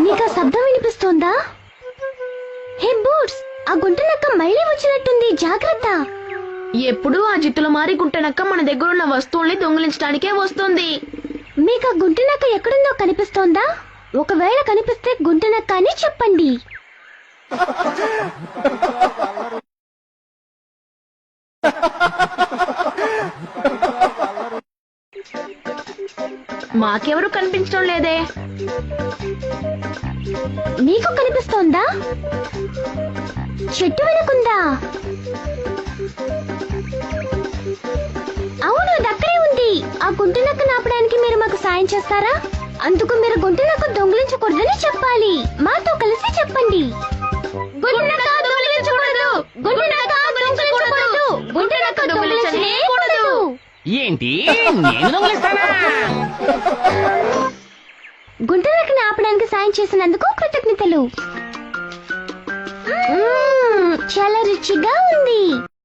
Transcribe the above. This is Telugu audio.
నీకు ఆ శబ్దం వినిపిస్తోందా? హే బూట్స్, ఆ గుంటనక్క మళ్ళీ వచ్చినట్టుంది, జాగ్రత్త. ఎప్పుడు ఆ జిత్తుల మారి గుంటనక్క మన దగ్గర ఉన్న వస్తువుల్ని దొంగిలించడానికే వస్తుంది. మీకు ఆ గుంటనక్క ఎక్కడుందో కనిపిస్తోందా? ఒకవేళ కనిపిస్తే గుంటనక్క అని చెప్పండి. మాకెవరు కనిపించడం లేదే. నీకు కనిపిస్తోందా? చెట్టు వెనుకుందా? అవును, అక్కడే ఉంది. ఆ గుంటనక్క ఆపడానికి మీరు మాకు సాయం చేస్తారా? అందుకు మీరు గుంటనక్క దొంగిలించకూడదని చెప్పాలి. మాతో కలిసి చెప్పండి. గుంటనక్క దొంగిలించకూడదు, గుంటనక్క దొంగిలించకూడదు, గుంటనక్క దొంగిలించకూడదు. ఏంటి, నేను దొంగిలిస్తానా? గుంటనక్కని ఆపడానికి సాయం చేసినందుకు కృతజ్ఞతలు. చాలా రుచిగా ఉంది.